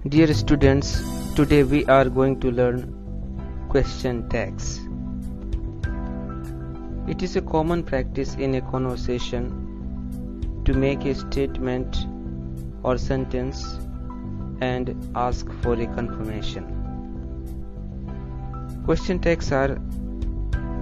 Dear students, today we are going to learn question tags. It is a common practice in a conversation to make a statement or sentence and ask for a confirmation. Question tags are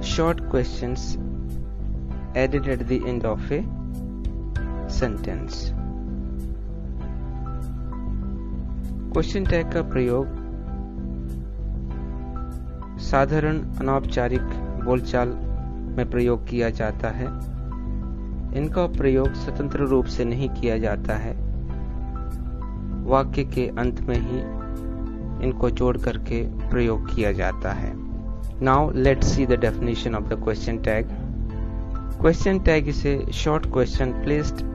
short questions added at the end of a sentence. Question tag का प्रयोग साधारण अनौपचारिक बोलचाल में प्रयोग किया जाता है। इनका प्रयोग स्वतंत्र रूप से नहीं किया जाता है, वाक्य के अंत में ही इनको जोड़ करके प्रयोग किया जाता है। Now let's see the definition of the question tag. Question tag is a short question placed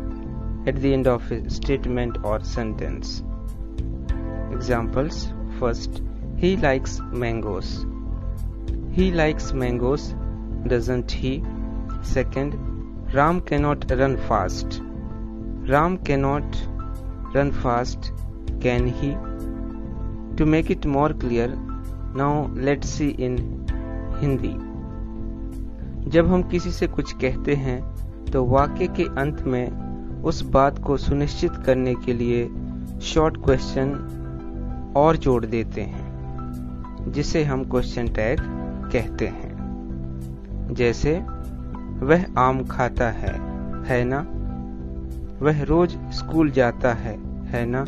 at the end of a statement or sentence. Examples: first, he likes mangoes. He likes mangoes, doesn't he? Second, Ram cannot run fast. Ram cannot run fast, can he? To make it more clear, now let's see in Hindi. जब हम किसी से कुछ कहते हैं तो वाक्य के अंत में उस बात को सुनिश्चित करने के लिए शॉर्ट क्वेश्चन और जोड़ देते हैं, जिसे हम क्वेश्चन टैग कहते हैं। जैसे, वह आम खाता है ना? वह रोज स्कूल जाता है ना?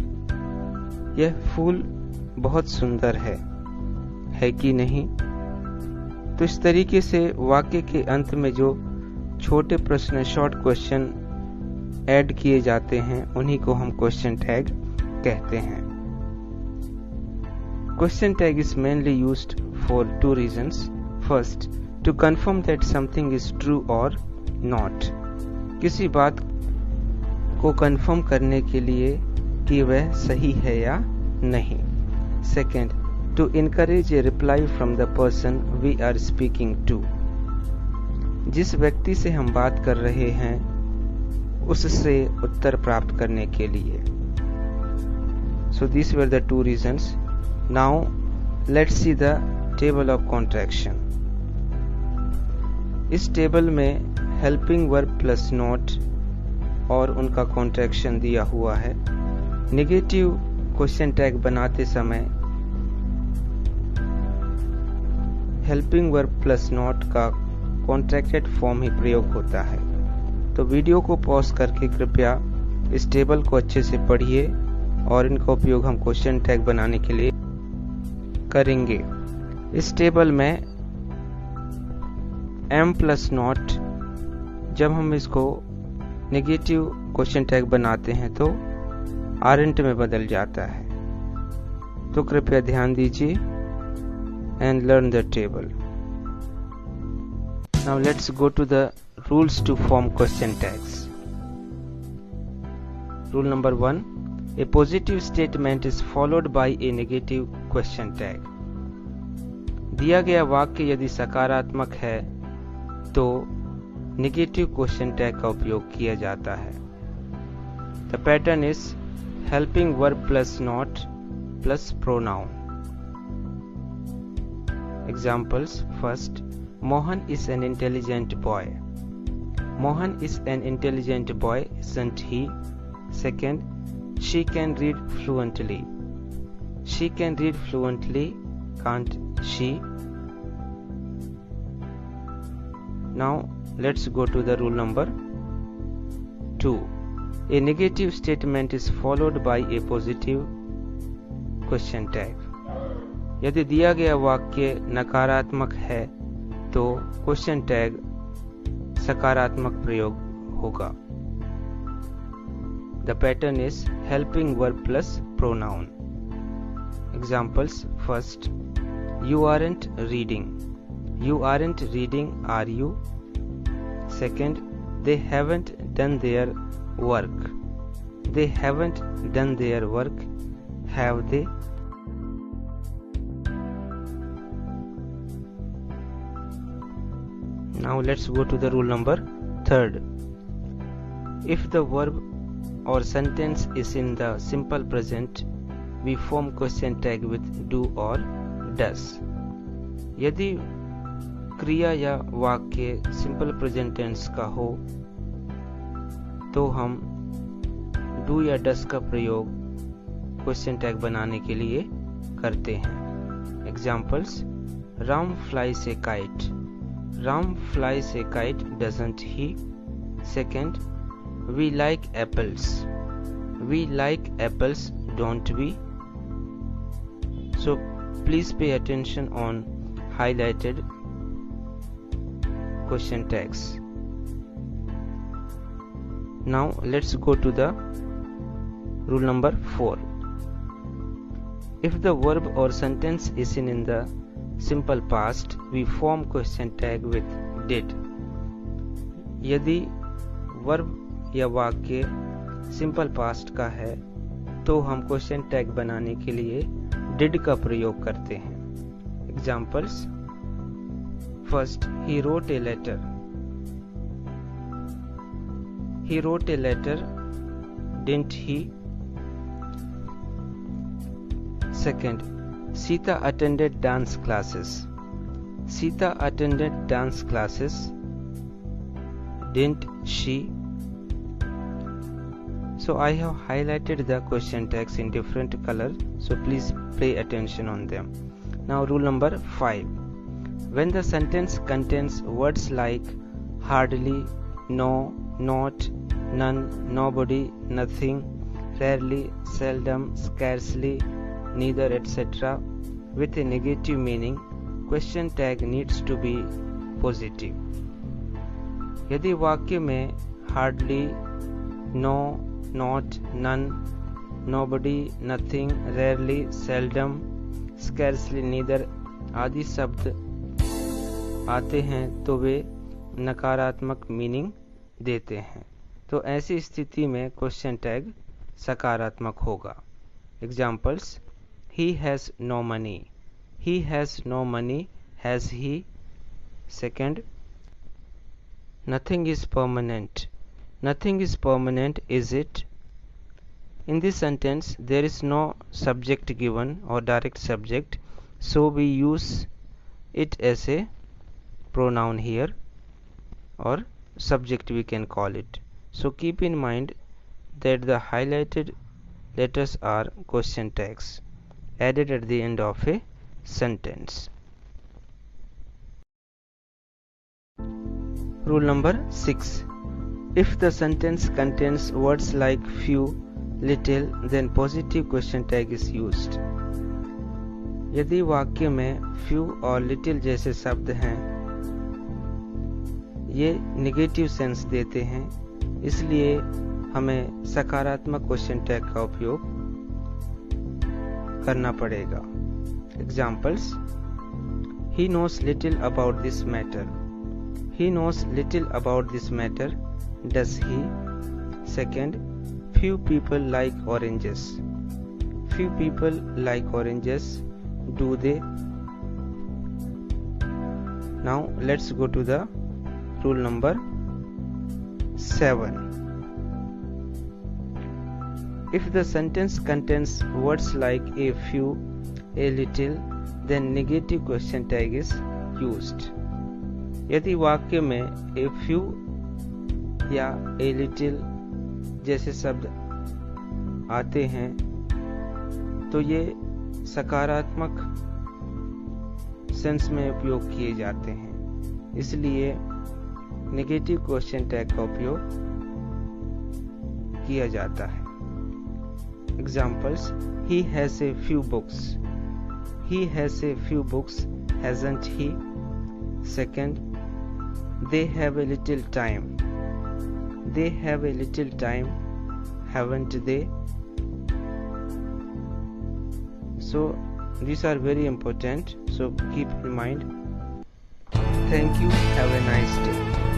यह फूल बहुत सुंदर है कि नहीं? तो इस तरीके से वाक्य के अंत में जो छोटे प्रश्न शॉर्ट क्वेश्चन ऐड किए जाते हैं, उन्हीं को हम क्वेश्चन टैग कहते हैं। Question tag is mainly used for two reasons. First, to confirm that something is true or not. किसी बात को कंफर्म करने के लिए कि वह सही है या नहीं। Second, to encourage a reply from the person we are speaking to. जिस व्यक्ति से हम बात कर रहे हैं, उससे उत्तर प्राप्त करने के लिए। So these were the two reasons. Now let's see the table of contraction. इस टेबल में हेल्पिंग वर्ब प्लस नॉट और उनका कॉन्ट्रैक्शन दिया हुआ है। नेगेटिव क्वेश्चन टैग बनाते समय हेल्पिंग वर्ब प्लस नॉट का कॉन्ट्रैक्टेड फॉर्म ही प्रयोग होता है। तो वीडियो को पॉज करके कृपया इस टेबल को अच्छे से पढ़िए और इनका उपयोग हम क्वेश्चन टैग बनाने के लिए करेंगे। इस टेबल में एम प्लस नॉट, जब हम इसको नेगेटिव क्वेश्चन टैग बनाते हैं तो आरंट में बदल जाता है। तो कृपया ध्यान दीजिए and learn the table. Now let's go to the rules to form question tags. Rule number 1, a positive statement is followed by a negative question tag. दिया गया वाक्य यदि सकारात्मक है तो नेगेटिव क्वेश्चन टैग का उपयोग किया जाता है। The pattern is helping verb plus not plus pronoun. Examples: first, Mohan is an intelligent boy. Mohan is an intelligent boy, isn't he? Second, she can read fluently. She can read fluently, can't she? Now let's go to the rule number 2. A negative statement is followed by a positive question tag. यदि दिया गया वाक्य नकारात्मक है तो question tag सकारात्मक प्रयोग होगा। The pattern is helping verb plus pronoun. Examples: first, you aren't reading. You aren't reading, are you? Second, they haven't done their work. They haven't done their work, have they? Now let's go to the rule number 3. If the verb or sentence is in the simple present, we form question tag with do or does. यदि क्रिया या वाक्य simple present tense का हो तो हम do या डस का प्रयोग क्वेश्चन टैग बनाने के लिए करते हैं। Examples: Ram flies a kite, Ram flies a kite doesn't he. Second, we like apples, we like apples don't we. So please pay attention on highlighted question tags. Now let's go to the rule number 4. If the verb or sentence is in the simple past, we form question tag with did. यदि verb या वाक्य simple past का है तो हम question tag बनाने के लिए डिड का प्रयोग करते हैं। Examples: first, he wrote a letter, he wrote a letter didn't he. Second, Sita attended dance classes, Sita attended dance classes didn't she. So I have highlighted the question tags in different color, so please pay attention on them. Now rule number 5. When the sentence contains words like hardly, no, not, none, nobody, nothing, rarely, seldom, scarcely, neither, etc. with a negative meaning, question tag needs to be positive. यदि वाक्य में hardly, no, not, none, nobody, nothing, rarely, seldom, scarcely, neither आदि शब्द आते हैं तो वे नकारात्मक meaning देते हैं, तो ऐसी स्थिति में क्वेश्चन टैग सकारात्मक होगा। Examples: he has no money, he has no money, has he। Second, nothing is permanent, nothing is permanent, is it? In this sentence there is no subject given or direct subject, so we use it as a pronoun here, or subject we can call it. So keep in mind that the highlighted letters are question tags added at the end of a sentence. Rule number 6. If the sentence contains words like few, little, then positive question tag is used. यदि वाक्य में few और little जैसे शब्द हैं, ये negative sense देते हैं, इसलिए हमें सकारात्मक क्वेश्चन टैग का उपयोग करना पड़ेगा। Examples: he knows little about this matter, he knows little about this matter, does he? Second, few people like oranges, few people like oranges, do they? Now let's go to the rule number 7. If the sentence contains words like a few, a little, then negative question tag is used. यदि वाक्य में a few या a little जैसे शब्द आते हैं तो ये सकारात्मक सेंस में उपयोग किए जाते हैं, इसलिए नेगेटिव क्वेश्चन टैग का उपयोग किया जाता है। Examples: he has a few books, he has a few books, hasn't he? Second, they have a little time, they have a little time, haven't they? So these are very important, so keep in mind. Thank you, have a nice day.